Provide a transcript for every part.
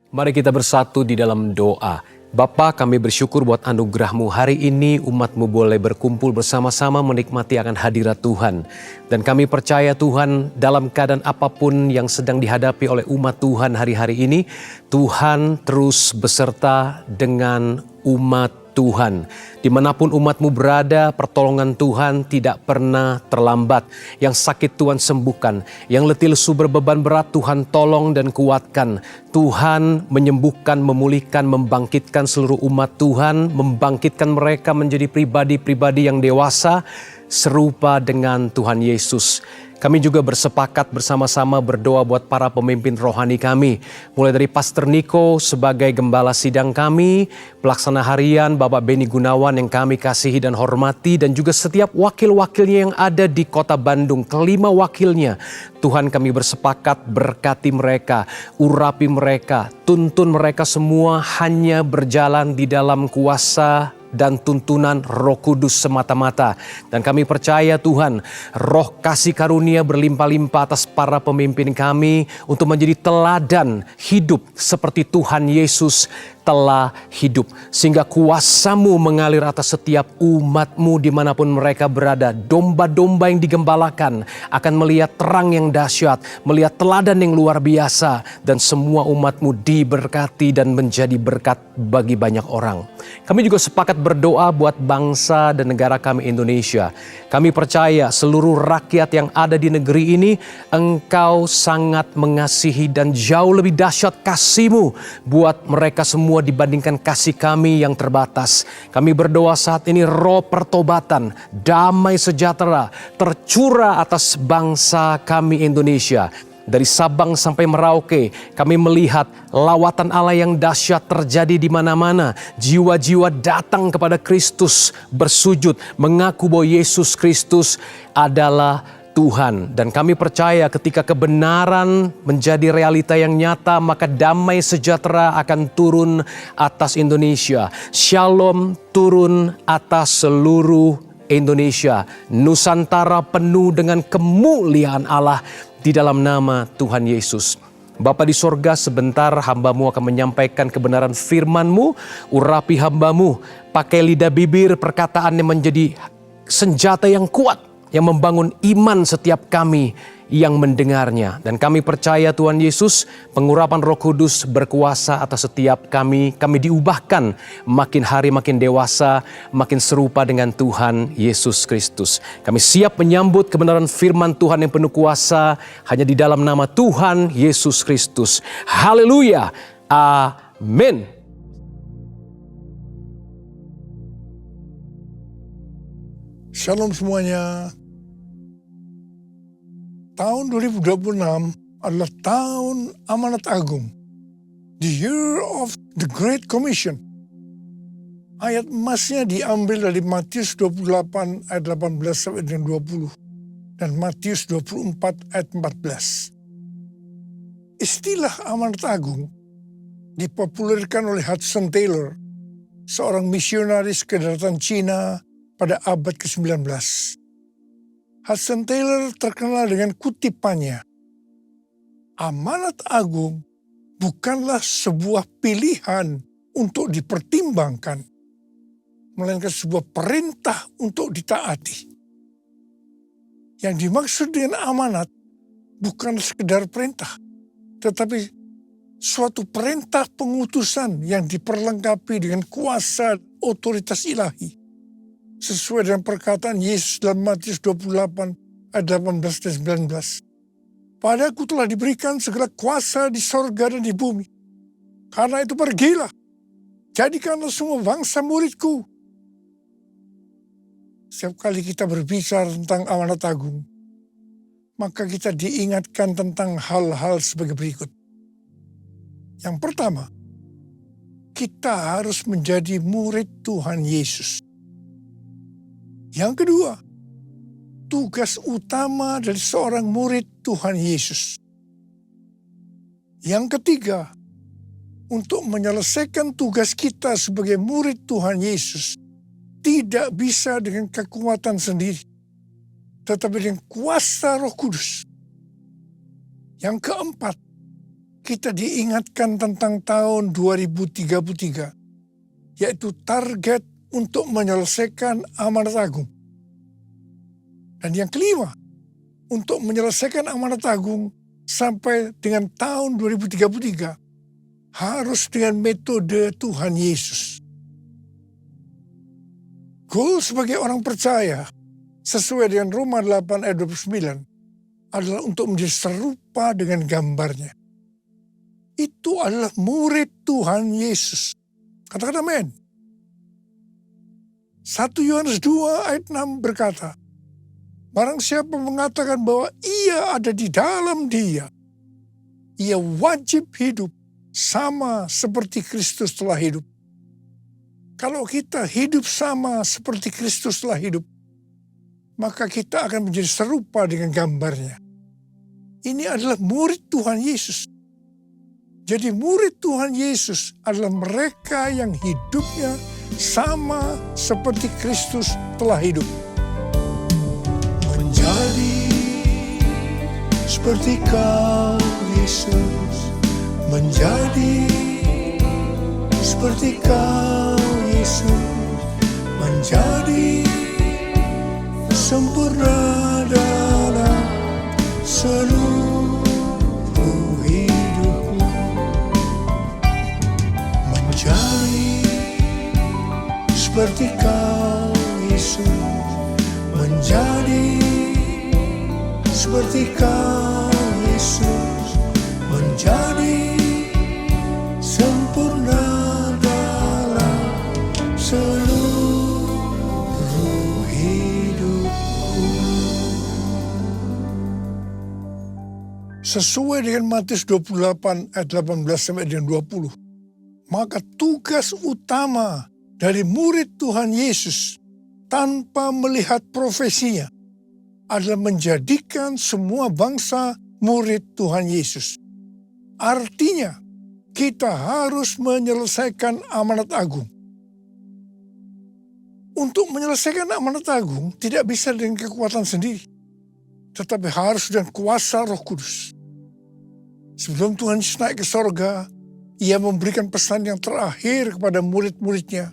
Mari kita bersatu di dalam doa. Bapa, kami bersyukur buat anugerah-Mu. Hari ini umat-Mu boleh berkumpul bersama-sama menikmati akan hadirat Tuhan. Dan kami percaya Tuhan, dalam keadaan apapun yang sedang dihadapi oleh umat Tuhan hari-hari ini, Tuhan terus beserta dengan umat Tuhan. Dimanapun umat-Mu berada, pertolongan Tuhan tidak pernah terlambat. Yang sakit Tuhan sembuhkan, yang letih lesu berbeban berat Tuhan tolong dan kuatkan. Tuhan menyembuhkan, memulihkan, membangkitkan seluruh umat Tuhan, membangkitkan mereka menjadi pribadi-pribadi yang dewasa, serupa dengan Tuhan Yesus. Kami juga bersepakat bersama-sama berdoa buat para pemimpin rohani kami. Mulai dari Pastor Niko sebagai gembala sidang kami, pelaksana harian Bapak Beni Gunawan yang kami kasihi dan hormati, dan juga setiap wakil-wakilnya yang ada di kota Bandung, kelima wakilnya. Tuhan, kami bersepakat berkati mereka, urapi mereka, tuntun mereka semua hanya berjalan di dalam kuasa dan tuntunan Roh Kudus semata-mata. Dan kami percaya Tuhan, roh kasih karunia berlimpah-limpah atas para pemimpin kami untuk menjadi teladan hidup seperti Tuhan Yesus telah hidup. Sehingga kuasa-Mu mengalir atas setiap umat-Mu dimanapun mereka berada. Domba-domba yang digembalakan akan melihat terang yang dahsyat, melihat teladan yang luar biasa. Dan semua umat-Mu diberkati dan menjadi berkat bagi banyak orang. Kami juga sepakat berdoa buat bangsa dan negara kami Indonesia. Kami percaya seluruh rakyat yang ada di negeri ini, Engkau sangat mengasihi dan jauh lebih dahsyat kasih-Mu buat mereka semua dibandingkan kasih kami yang terbatas. Kami berdoa saat ini roh pertobatan, damai sejahtera tercurah atas bangsa kami Indonesia. Dari Sabang sampai Merauke, kami melihat lawatan Allah yang dahsyat terjadi di mana-mana. Jiwa-jiwa datang kepada Kristus, bersujud, mengaku bahwa Yesus Kristus adalah Tuhan. Dan kami percaya ketika kebenaran menjadi realita yang nyata, maka damai sejahtera akan turun atas Indonesia. Shalom turun atas seluruh Indonesia. Nusantara penuh dengan kemuliaan Allah di dalam nama Tuhan Yesus. Bapa di sorga, sebentar hamba-Mu akan menyampaikan kebenaran firman-Mu. Urapi hamba-Mu, pakai lidah bibir perkataannya menjadi senjata yang kuat, yang membangun iman setiap kami yang mendengarnya. Dan kami percaya Tuhan Yesus, pengurapan Roh Kudus berkuasa atas setiap kami. Kami diubahkan makin hari makin dewasa, makin serupa dengan Tuhan Yesus Kristus. Kami siap menyambut kebenaran firman Tuhan yang penuh kuasa hanya di dalam nama Tuhan Yesus Kristus. Haleluya. Amin. Shalom semuanya. Tahun 2026 adalah tahun amanat agung. The year of the Great Commission. Ayat emasnya diambil dari Matius 28 ayat 18 sampai dengan 20. Dan Matius 24 ayat 14. Istilah amanat agung dipopulerkan oleh Hudson Taylor, seorang misionaris ke daratan Cina pada abad ke-19. Hudson Taylor terkenal dengan kutipannya, amanat agung bukanlah sebuah pilihan untuk dipertimbangkan, melainkan sebuah perintah untuk ditaati. Yang dimaksud dengan amanat bukan sekedar perintah, tetapi suatu perintah pengutusan yang diperlengkapi dengan kuasa otoritas ilahi. Sesuai dengan perkataan Yesus dalam Matius 28 ayat 18 dan 19. Padaku telah diberikan segala kuasa di sorga dan di bumi. Karena itu pergilah, jadikanlah semua bangsa muridku. Setiap kali kita berbicara tentang amanat agung, maka kita diingatkan tentang hal-hal sebagai berikut. Yang pertama, kita harus menjadi murid Tuhan Yesus. Yang kedua, tugas utama dari seorang murid Tuhan Yesus. Yang ketiga, untuk menyelesaikan tugas kita sebagai murid Tuhan Yesus, tidak bisa dengan kekuatan sendiri, tetapi dengan kuasa Roh Kudus. Yang keempat, kita diingatkan tentang tahun 2033, yaitu target untuk menyelesaikan amanat agung. Dan yang kelima, untuk menyelesaikan amanat agung sampai dengan tahun 2033, harus dengan metode Tuhan Yesus. Goal sebagai orang percaya, sesuai dengan Roma 8 ayat 29, adalah untuk menjadi serupa dengan gambarnya. Itu adalah murid Tuhan Yesus. Katakan amin. 1 Yohanes 2 ayat 6 berkata, barang siapa mengatakan bahwa ia ada di dalam Dia, ia wajib hidup sama seperti Kristus telah hidup. Kalau kita hidup sama seperti Kristus telah hidup, maka kita akan menjadi serupa dengan gambarnya. Ini adalah murid Tuhan Yesus. Jadi murid Tuhan Yesus adalah mereka yang hidupnya sama seperti Kristus telah hidup. Menjadi seperti Kau, Yesus. Menjadi seperti Kau, Yesus. Menjadi sempurna dalam seluruh hidupku. Menjadi seperti Kau, Yesus. Menjadi seperti Kau, Yesus. Menjadi sempurna dalam seluruh hidupku. Sesuai dengan Matius 28 ayat 18 sampai dengan 20. Maka tugas utama dari murid Tuhan Yesus tanpa melihat profesinya adalah menjadikan semua bangsa murid Tuhan Yesus. Artinya, kita harus menyelesaikan amanat agung. Untuk menyelesaikan amanat agung tidak bisa dengan kekuatan sendiri, tetapi harus dengan kuasa Roh Kudus. Sebelum Tuhan Yesus naik ke sorga, Ia memberikan pesan yang terakhir kepada murid-muridnya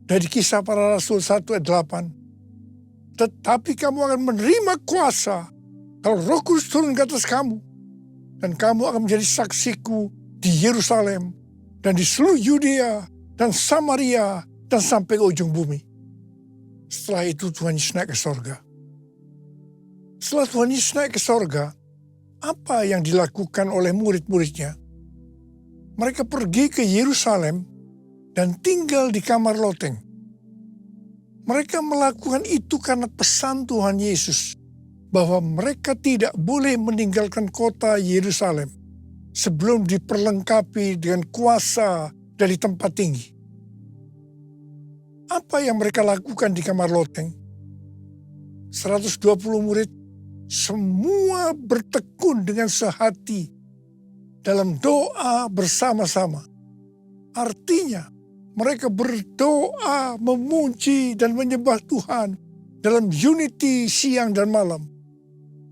dari Kisah Para Rasul 1 ayat 8. Tetapi kamu akan menerima kuasa kalau Roh Kudus turun ke atas kamu, dan kamu akan menjadi saksiku di Yerusalem dan di seluruh Yudea dan Samaria dan sampai ke ujung bumi. Setelah itu Tuhan Yesus naik ke sorga. Setelah Tuhan Yesus naik ke sorga, apa yang dilakukan oleh murid-muridnya? Mereka pergi ke Yerusalem dan tinggal di kamar loteng. Mereka melakukan itu karena pesan Tuhan Yesus bahwa mereka tidak boleh meninggalkan kota Yerusalem sebelum diperlengkapi dengan kuasa dari tempat tinggi. Apa yang mereka lakukan di kamar loteng? 120 murid semua bertekun dengan sehati dalam doa bersama-sama. Artinya, mereka berdoa, memuji dan menyembah Tuhan dalam unity siang dan malam.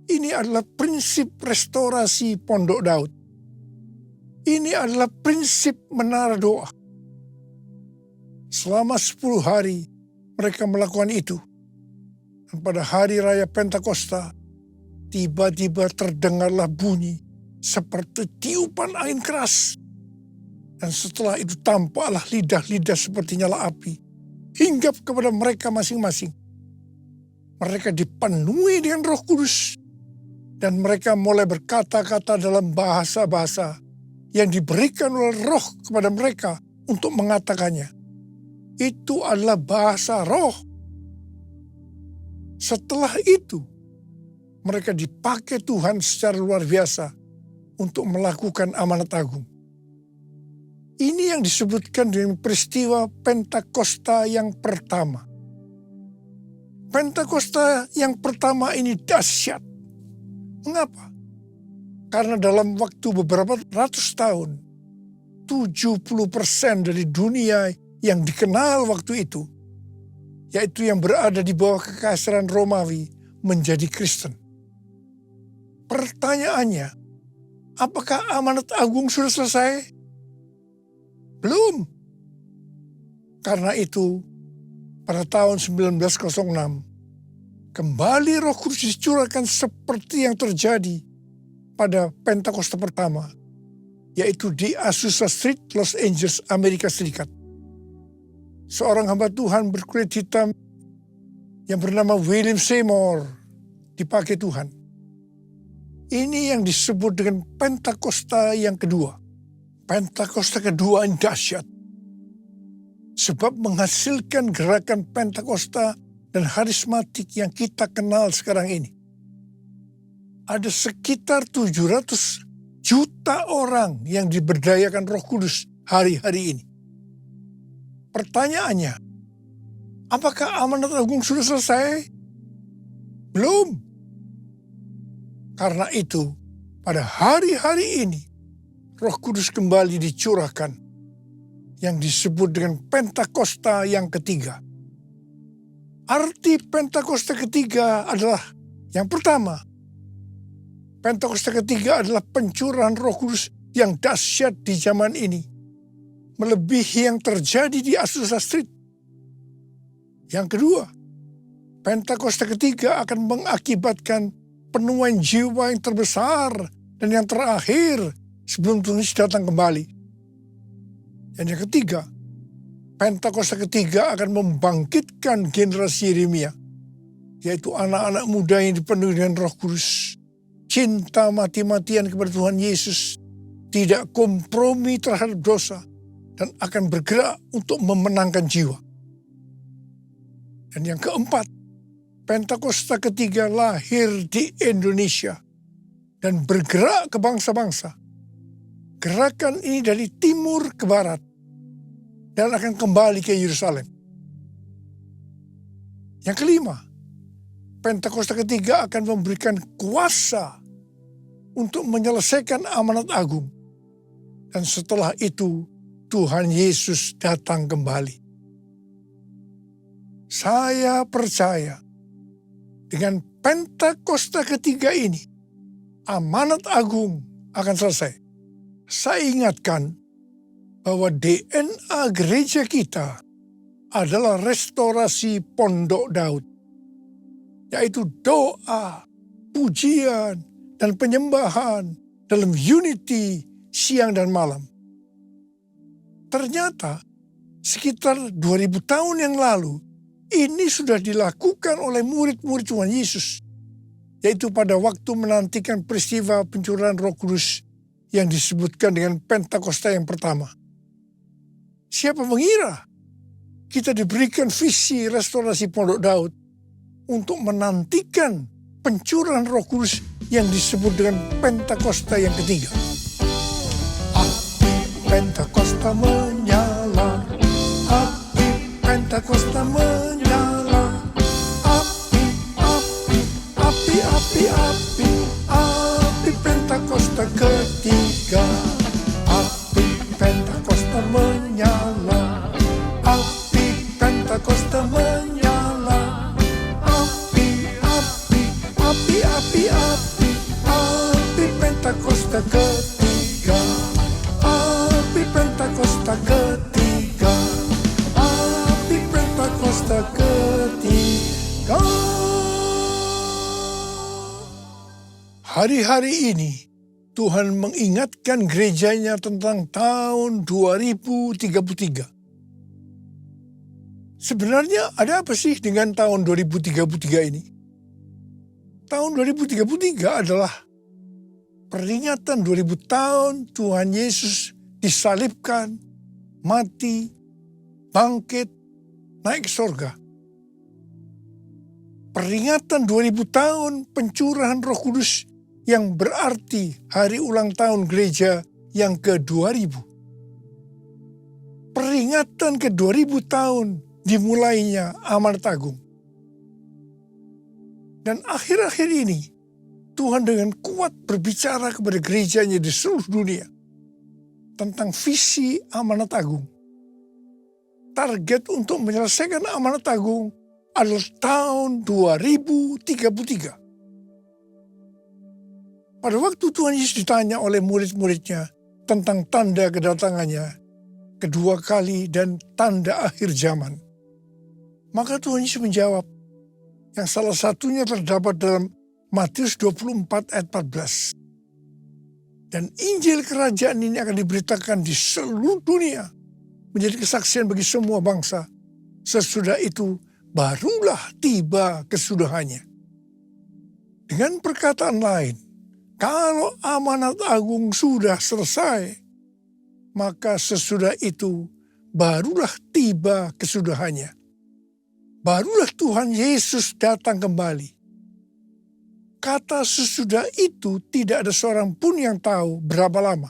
Ini adalah prinsip restorasi Pondok Daud. Ini adalah prinsip menara doa. Selama 10 hari mereka melakukan itu. Dan pada hari raya Pentakosta, tiba-tiba terdengarlah bunyi seperti tiupan angin keras. Dan setelah itu tampaklah lidah-lidah seperti nyala api hinggap kepada mereka masing-masing. Mereka dipenuhi dengan Roh Kudus. Dan mereka mulai berkata-kata dalam bahasa-bahasa yang diberikan oleh Roh kepada mereka untuk mengatakannya. Itu adalah bahasa roh. Setelah itu, mereka dipakai Tuhan secara luar biasa untuk melakukan amanat agung. Ini yang disebutkan dengan peristiwa Pentakosta yang pertama. Pentakosta yang pertama ini dahsyat. Mengapa? Karena dalam waktu beberapa ratus tahun, 70% dari dunia yang dikenal waktu itu, yaitu yang berada di bawah kekaisaran Romawi, menjadi Kristen. Pertanyaannya, Apakah amanat agung sudah selesai? Belum. Karena itu, pada tahun 1906, kembali Roh Kudus dicurahkan seperti yang terjadi pada Pentakosta pertama, yaitu di Azusa Street, Los Angeles, Amerika Serikat. Seorang hamba Tuhan berkulit hitam yang bernama William Seymour dipakai Tuhan. Ini yang disebut dengan Pentakosta yang kedua. Pentakosta kedua yang dahsyat, sebab menghasilkan gerakan Pentakosta dan harismatik yang kita kenal sekarang ini. Ada sekitar 700 juta orang yang diberdayakan Roh Kudus hari-hari ini. Pertanyaannya, apakah amanat agung sudah selesai? Belum. Karena itu, pada hari-hari ini, Roh Kudus kembali dicurahkan yang disebut dengan Pentakosta yang ketiga. Arti Pentakosta ketiga adalah yang pertama. Pentakosta ketiga adalah pencurahan Roh Kudus yang dahsyat di zaman ini, melebihi yang terjadi di Azusa Street. Yang kedua, Pentakosta ketiga akan mengakibatkan penuaian jiwa yang terbesar dan yang terakhir sebelum Tuhan Yesus datang kembali. Dan yang ketiga, Pentakosta ketiga akan membangkitkan generasi Yeremia, yaitu anak-anak muda yang dipenuhi dengan Roh Kudus, cinta mati-matian kepada Tuhan Yesus, tidak kompromi terhadap dosa, dan akan bergerak untuk memenangkan jiwa. Dan yang keempat, Pentakosta ketiga lahir di Indonesia dan bergerak ke bangsa-bangsa. Gerakan ini dari timur ke barat dan akan kembali ke Yerusalem. Yang kelima, Pentakosta ketiga akan memberikan kuasa untuk menyelesaikan amanat agung. Dan setelah itu, Tuhan Yesus datang kembali. Saya percaya dengan Pentakosta ketiga ini, amanat agung akan selesai. Saya ingatkan bahwa DNA gereja kita adalah restorasi Pondok Daud, yaitu doa, pujian, dan penyembahan dalam unity siang dan malam. Ternyata sekitar 2000 tahun yang lalu, ini sudah dilakukan oleh murid-murid Tuhan Yesus, yaitu pada waktu menantikan peristiwa pencurahan Roh Kudus yang disebutkan dengan Pentakosta yang pertama. Siapa mengira kita diberikan visi restorasi Pondok Daud untuk menantikan pencurahan Roh Kudus yang disebut dengan Pentakosta yang ketiga. Api Pentakosta menyala, api Pentakosta menyala, api, api, api, api, api, api Pentakosta ketiga, api Pentakosta menyala, api Pentakosta menyala, api, api, api, api, api, api Pentakosta ketiga, api Pentakosta ketiga, api Pentakosta ketiga. Hari-hari ini Tuhan mengingatkan gerejanya tentang tahun 2033. Sebenarnya ada apa sih dengan tahun 2033 ini? Tahun 2033 adalah peringatan 2000 tahun Tuhan Yesus disalibkan, mati, bangkit, naik ke surga. Peringatan 2000 tahun pencurahan Roh Kudus yang berarti hari ulang tahun gereja yang ke-2000. Peringatan ke-2000 tahun dimulainya amanat agung. Dan akhir-akhir ini, Tuhan dengan kuat berbicara kepada gerejanya di seluruh dunia tentang visi amanat agung. Target untuk menyelesaikan amanat agung adalah tahun 2033. Pada waktu Tuhan Yesus ditanya oleh murid-muridnya tentang tanda kedatangannya kedua kali dan tanda akhir zaman, maka Tuhan Yesus menjawab, yang salah satunya terdapat dalam Matius 24 ayat 14. Dan Injil kerajaan ini akan diberitakan di seluruh dunia, menjadi kesaksian bagi semua bangsa. Sesudah itu barulah tiba kesudahannya. Dengan perkataan lain, kalau amanat agung sudah selesai, maka sesudah itu barulah tiba kesudahannya. Barulah Tuhan Yesus datang kembali. Kata sesudah itu tidak ada seorang pun yang tahu berapa lama.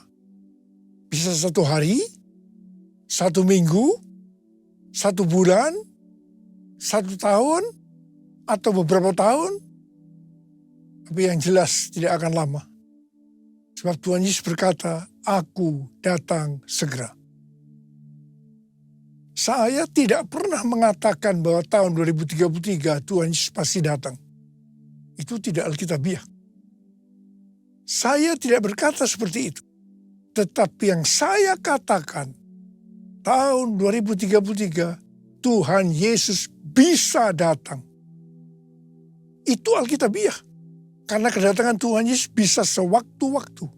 Bisa 1 hari, 1 minggu, 1 bulan, 1 tahun, atau beberapa tahun. Tapi yang jelas tidak akan lama. Sebab Tuhan Yesus berkata, "Aku datang segera." Saya tidak pernah mengatakan bahwa tahun 2033 Tuhan Yesus pasti datang. Itu tidak alkitabiah. Saya tidak berkata seperti itu. Tetapi yang saya katakan, tahun 2033 Tuhan Yesus bisa datang. Itu alkitabiah. Karena kedatangan Tuhan Yesus bisa sewaktu-waktu.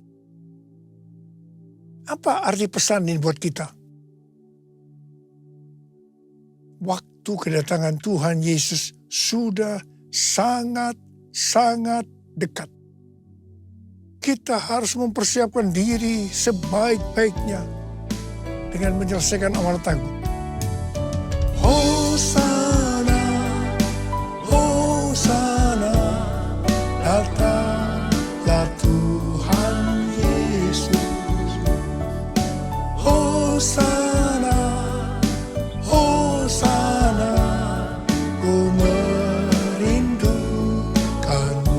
Apa arti pesan ini buat kita? Waktu kedatangan Tuhan Yesus sudah sangat dekat. Kita harus mempersiapkan diri sebaik-baiknya dengan menyelesaikan amanat agung. Hosana, Hosana, datanglah Tuhan Yesus. Hosana, Hosana, ku merindukanmu.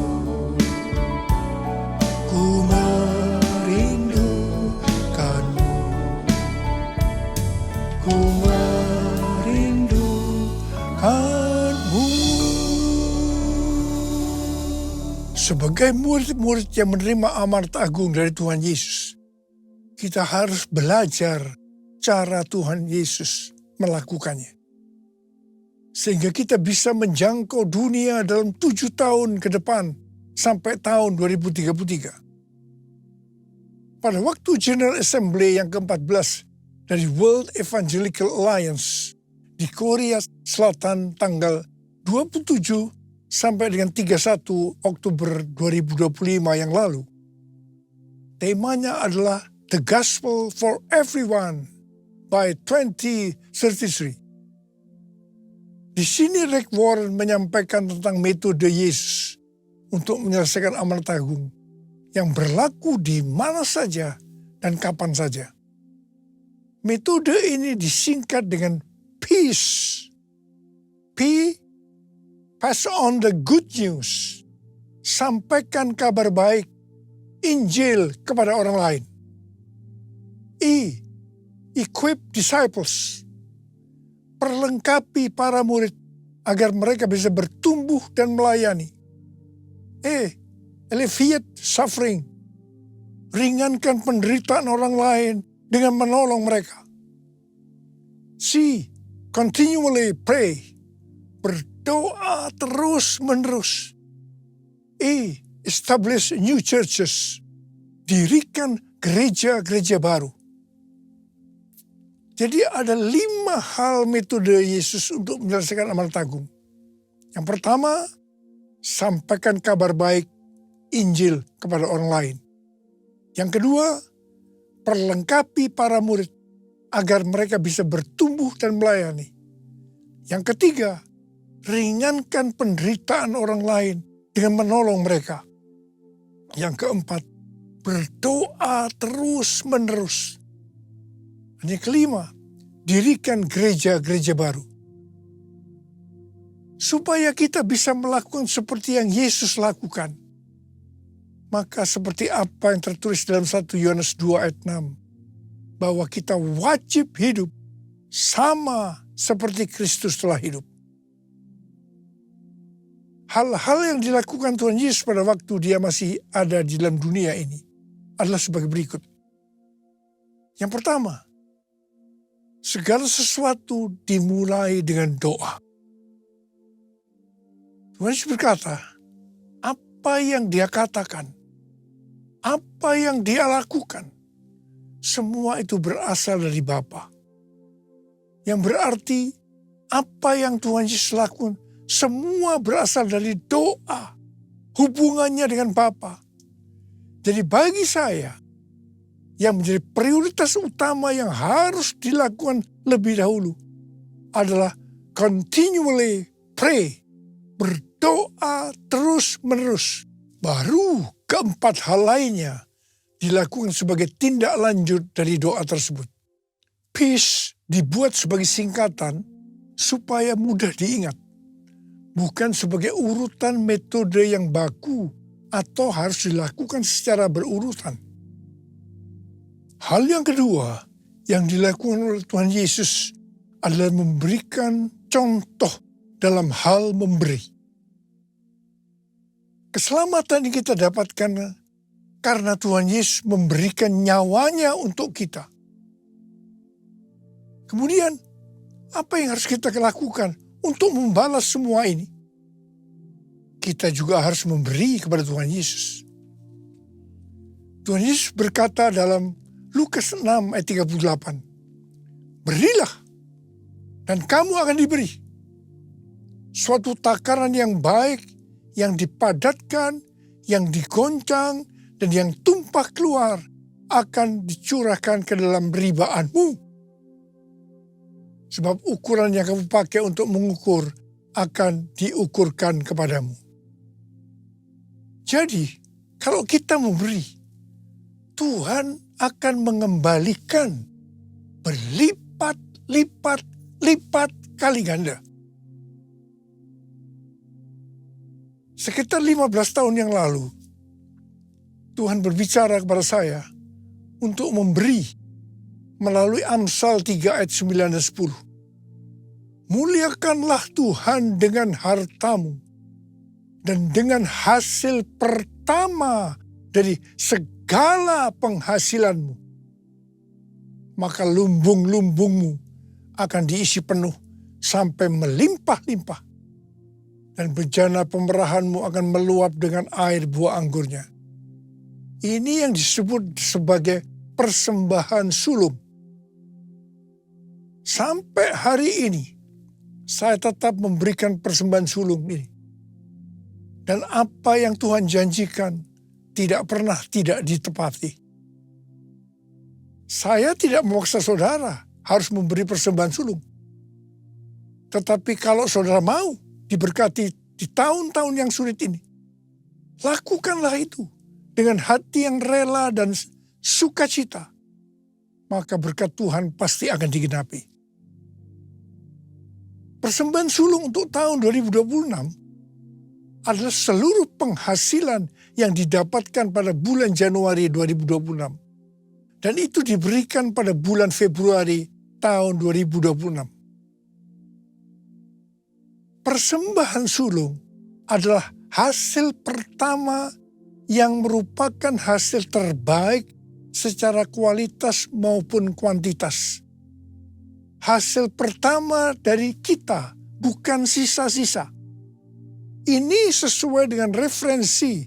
Ku merindukanmu. Ku merindukanmu. Sebagai murid-murid yang menerima amanat agung dari Tuhan Yesus, kita harus belajar cara Tuhan Yesus melakukannya. Sehingga kita bisa menjangkau dunia dalam 7 tahun ke depan sampai tahun 2033. Pada waktu General Assembly yang ke-14 dari World Evangelical Alliance di Korea Selatan tanggal 27 sampai dengan 31 Oktober 2025 yang lalu. Temanya adalah The Gospel for Everyone by 2033. Di sini Rick Warren menyampaikan tentang metode Yesus untuk menyelesaikan amanat agung yang berlaku di mana saja dan kapan saja. Metode ini disingkat dengan peace. P, pass on the good news. Sampaikan kabar baik, Injil kepada orang lain. E, equip disciples. Perlengkapi para murid agar mereka bisa bertumbuh dan melayani. E, alleviate suffering. Ringankan penderitaan orang lain dengan menolong mereka. C, continually pray. Berdoa terus-menerus. E, establish new churches. Dirikan gereja-gereja baru. Jadi ada 5 hal metode Yesus untuk menyelesaikan amanat agung. Yang pertama, sampaikan kabar baik Injil kepada orang lain. Yang kedua, perlengkapi para murid agar mereka bisa bertumbuh dan melayani. Yang ketiga, ringankan penderitaan orang lain dengan menolong mereka. Yang keempat, berdoa terus-menerus. Dan yang kelima, dirikan gereja-gereja baru. Supaya kita bisa melakukan seperti yang Yesus lakukan. Maka seperti apa yang tertulis dalam 1 Yohanes 2 ayat 6. Bahwa kita wajib hidup sama seperti Kristus telah hidup. hal-hal yang dilakukan Tuhan Yesus pada waktu dia masih ada di dalam dunia ini adalah sebagai berikut. Yang pertama, segala sesuatu dimulai dengan doa. Tuhan Yesus berkata, apa yang dia katakan, apa yang dia lakukan, semua itu berasal dari Bapa. Yang berarti apa yang Tuhan Yesus lakukan, semua berasal dari doa, hubungannya dengan Bapa. Jadi bagi saya, yang menjadi prioritas utama yang harus dilakukan lebih dahulu adalah continually pray, berdoa terus-menerus. Baru keempat hal lainnya dilakukan sebagai tindak lanjut dari doa tersebut. Peace dibuat sebagai singkatan supaya mudah diingat, bukan sebagai urutan metode yang baku atau harus dilakukan secara berurutan. Hal yang kedua yang dilakukan oleh Tuhan Yesus adalah memberikan contoh dalam hal memberi. Keselamatan yang kita dapatkan karena Tuhan Yesus memberikan nyawanya untuk kita. Kemudian, apa yang harus kita lakukan untuk membalas semua ini? Kita juga harus memberi kepada Tuhan Yesus. Tuhan Yesus berkata dalam Lukas 6 ayat 38, berilah dan kamu akan diberi. Suatu takaran yang baik, yang dipadatkan, yang digoncang, dan yang tumpah keluar akan dicurahkan ke dalam ribaanmu. Sebab ukuran yang kamu pakai untuk mengukur akan diukurkan kepadamu. Jadi, kalau kita memberi, Tuhan akan mengembalikan berlipat-lipat kali ganda. Sekitar 15 tahun yang lalu, Tuhan berbicara kepada saya untuk memberi melalui Amsal 3 ayat 9 dan 10. Muliakanlah Tuhan dengan hartamu dan dengan hasil pertama dari segala penghasilanmu. Maka lumbung-lumbungmu akan diisi penuh sampai melimpah-limpah. Dan bejana pemerahanmu akan meluap dengan air buah anggurnya. Ini yang disebut sebagai persembahan sulung. Sampai hari ini, saya tetap memberikan persembahan sulung ini. Dan apa yang Tuhan janjikan tidak pernah tidak ditepati. Saya tidak memaksa saudara harus memberi persembahan sulung. Tetapi kalau saudara mau diberkati di tahun-tahun yang sulit ini, lakukanlah itu dengan hati yang rela dan sukacita. Maka berkat Tuhan pasti akan digenapi. Persembahan sulung untuk tahun 2026 adalah seluruh penghasilan yang didapatkan pada bulan Januari 2026. Dan itu diberikan pada bulan Februari tahun 2026. Persembahan sulung adalah hasil pertama yang merupakan hasil terbaik secara kualitas maupun kuantitas. Hasil pertama dari kita, bukan sisa-sisa. Ini sesuai dengan referensi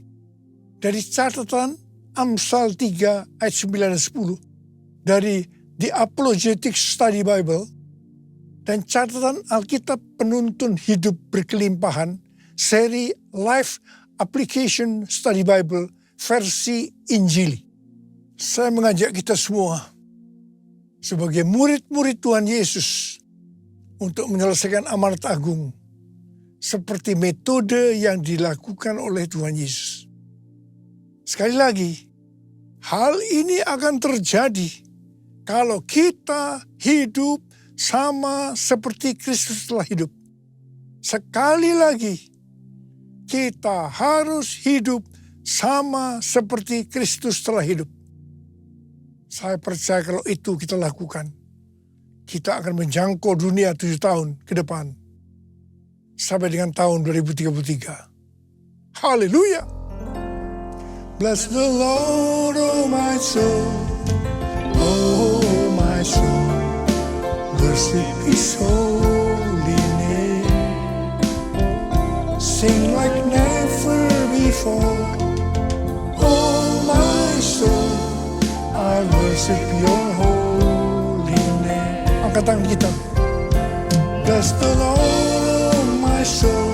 dari catatan Amsal 3 ayat 9 dan 10 dari The Apologetic Study Bible dan catatan Alkitab Penuntun Hidup Berkelimpahan seri Life Application Study Bible versi Injili. Saya mengajak kita semua sebagai murid-murid Tuhan Yesus untuk menyelesaikan amanat agung seperti metode yang dilakukan oleh Tuhan Yesus. Sekali lagi, hal ini akan terjadi kalau kita hidup sama seperti Kristus telah hidup. Sekali lagi, kita harus hidup sama seperti Kristus telah hidup. Saya percaya kalau itu kita lakukan, kita akan menjangkau dunia 7 tahun ke depan. Sampai dengan tahun 2033. Haleluya. Bless the Lord, oh my soul. Oh my soul. Worship His holy name. Sing like never before. Oh my soul, I worship your holy name. Angkat tangan kita. Bless the Lord, oh my soul.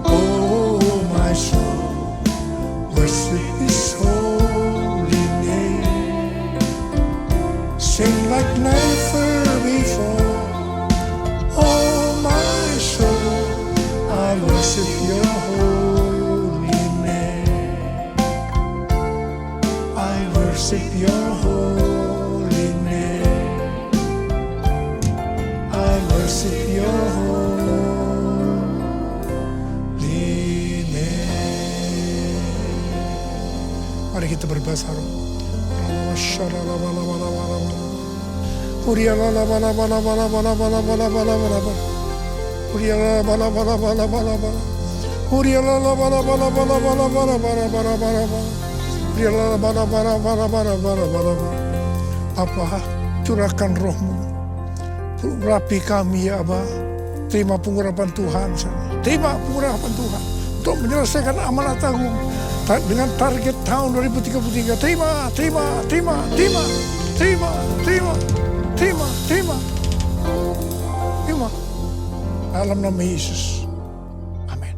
Oh my soul, worship His holy name. Sing like never before. Oh my soul, I worship your holy name. I worship your holy name. I worship your holy name. Mari kita berbahasa roh. Bapa, curahkan rohmu, urapi kami ya Aba. Terima pengurapan Tuhan, terima pengurapan Tuhan untuk menyelesaikan amanat agung dengan target tahun 2033. Terima. Dalam nama Yesus. Amin.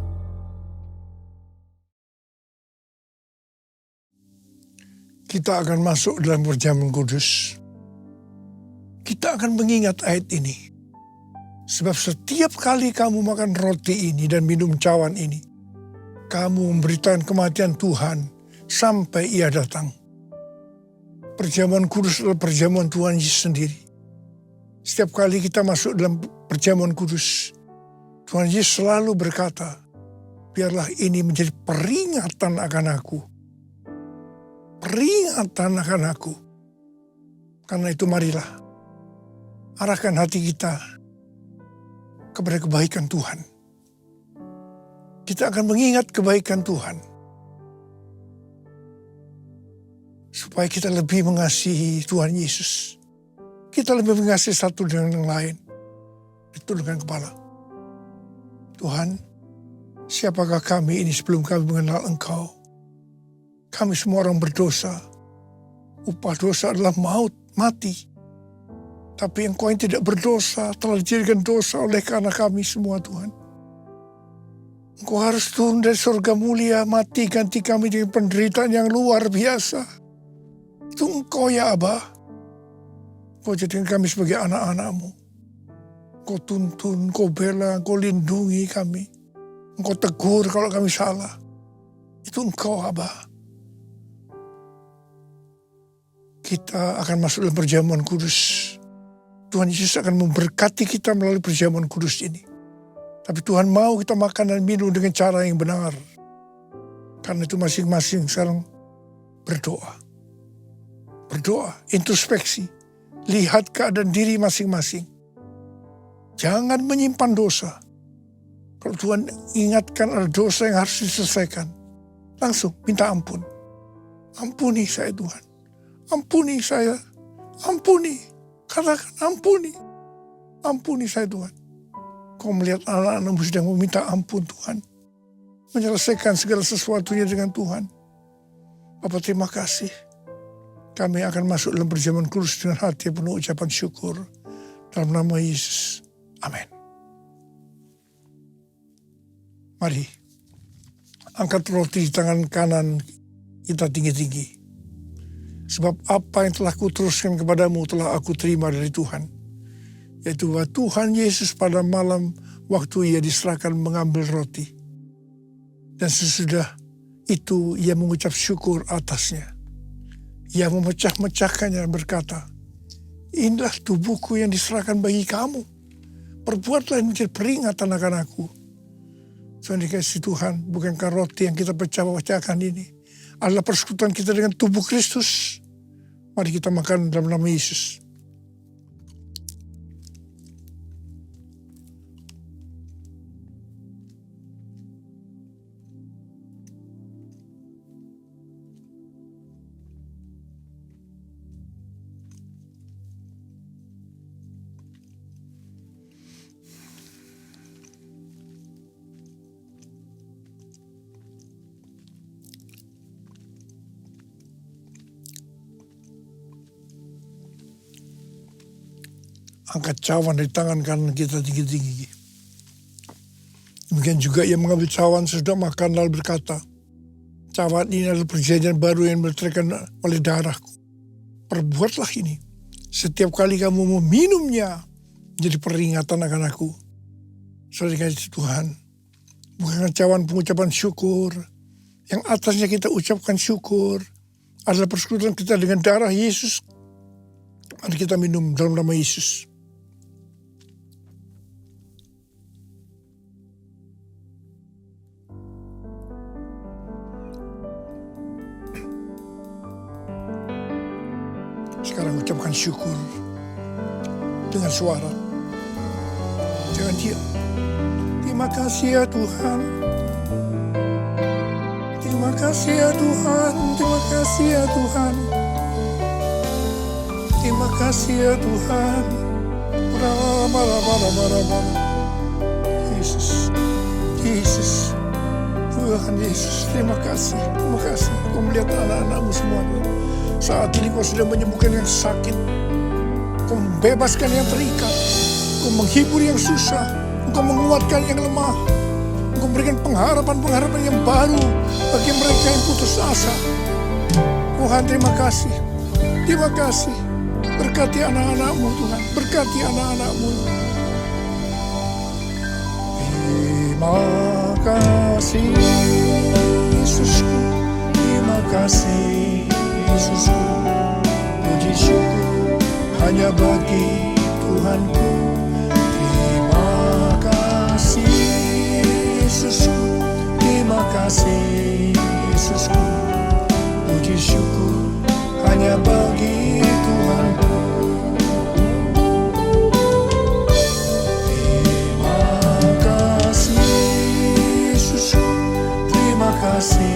Kita akan masuk dalam perjamuan kudus. Kita akan mengingat ayat ini. Sebab setiap kali kamu makan roti ini dan minum cawan ini, kamu memberitakan kematian Tuhan sampai Ia datang. Perjamuan kudus adalah perjamuan Tuhan Yesus sendiri. Setiap kali kita masuk dalam perjamuan kudus, Tuhan Yesus selalu berkata, biarlah ini menjadi peringatan akan aku. Peringatan akan aku. Karena itu marilah, arahkan hati kita kepada kebaikan Tuhan. Kita akan mengingat kebaikan Tuhan. Supaya kita lebih mengasihi Tuhan Yesus. Kita lebih mengasihi satu dengan yang lain. Ditundukkan kepala. Tuhan, siapakah kami ini sebelum kami mengenal Engkau? Kami semua orang berdosa. Upah dosa adalah maut, mati. Tapi Engkau yang tidak berdosa telah dijadikan dosa oleh karena kami semua, Tuhan. Engkau harus turun dari surga mulia, mati ganti kami dengan penderitaan yang luar biasa. Itu Engkau ya Aba. Engkau jadikan kami sebagai anak-anak-Mu. Engkau tuntun, Engkau bela, Engkau lindungi kami. Engkau tegur kalau kami salah. Itu Engkau Aba. Kita akan masuk dalam perjamuan kudus. Tuhan Yesus akan memberkati kita melalui perjamuan kudus ini. Tapi Tuhan mau kita makan dan minum dengan cara yang benar. Karena itu masing-masing sekarang berdoa. Berdoa, introspeksi. Lihat keadaan diri masing-masing. Jangan menyimpan dosa. Kalau Tuhan ingatkan ada dosa yang harus diselesaikan, langsung minta ampun. Ampuni saya Tuhan. Ampuni saya. Ampuni. Katakan ampuni. Ampuni saya Tuhan. Kau melihat anak-anakmu sedang meminta ampun Tuhan. Menyelesaikan segala sesuatunya dengan Tuhan. Bapak terima kasih. Kami akan masuk dalam perjamuan kudus dengan hati penuh ucapan syukur. Dalam nama Yesus. Amin. Mari. Angkat roti di tangan kanan kita tinggi-tinggi. Sebab apa yang telah kuteruskan kepadamu telah aku terima dari Tuhan. Yaitu bahwa Tuhan Yesus pada malam waktu Ia diserahkan mengambil roti. Dan sesudah itu Ia mengucap syukur atasnya. Ia memecah-mecahkannya dan berkata, inilah tubuhku yang diserahkan bagi kamu. Perbuatlah ini menjadi peringatan akan aku. Tuhan dikasih Tuhan, bukankah roti yang kita pecah-pecahkan ini adalah persekutuan kita dengan tubuh Kristus. Mari kita makan dalam nama Yesus. angkat cawan dari tangan kanan kita tinggi-tinggi. Demikian juga ia mengambil cawan sesudah makan lalu berkata, cawan ini adalah perjanjian baru yang diterangkan oleh darahku. Perbuatlah ini setiap kali kamu meminumnya, jadi peringatan akan aku. Saudara dikasihi Tuhan, bukan cawan pengucapan syukur, yang atasnya kita ucapkan syukur, adalah persekutuan kita dengan darah Yesus. Mari kita minum dalam nama Yesus. Sekarang ucapkan syukur dengan suara. Jangan diam. Terima kasih ya Tuhan. Terima kasih ya Tuhan. Terima kasih ya Tuhan. Terima kasih ya Tuhan. Yesus. Yesus. Tuhan Yesus. Terima kasih. Terima kasih. Kau melihat anak-anakmu semua. Saat ini kau sudah menyembuhkan yang sakit. Kau membebaskan yang terikat. Kau menghibur yang susah. Kau menguatkan yang lemah. Kau memberikan pengharapan-pengharapan yang baru bagi mereka yang putus asa. Tuhan terima kasih. Terima kasih. Berkati anak-anakmu Tuhan. Berkati anak-anakmu. Terima kasih Yesusku. Terima kasih Yesusku, puji syukur hanya bagi Tuhanku. Terima kasih Yesusku, terima kasih Yesusku, puji syukur hanya bagi Tuhanku. Terima kasih Yesusku, terima kasih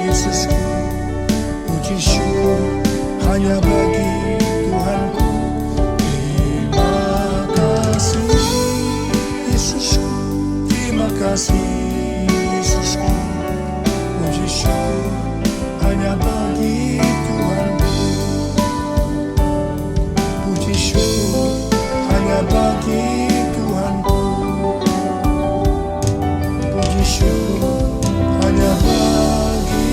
Yesusku, puji syukur hanya bagi Tuhanku. Terima kasih Yesusku, terima kasih Yesusku, puji syukur hanya bagi Tuhanku. Puji syukur hanya bagi Tuhanku. Puji syukur hanya bagi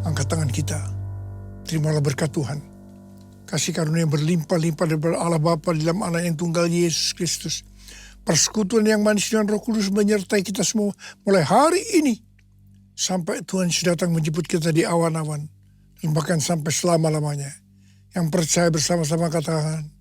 angkat tangan kita. Terimalah berkat Tuhan. Kasih karunia yang berlimpah-limpah dari Allah Bapa di dalam Anak yang tunggal Yesus Kristus. Persekutuan yang manis dengan Roh Kudus menyertai kita semua mulai hari ini sampai Tuhan Yesus datang menjemput kita di awan-awan dan bahkan sampai selama-lamanya. Yang percaya bersama-sama katakan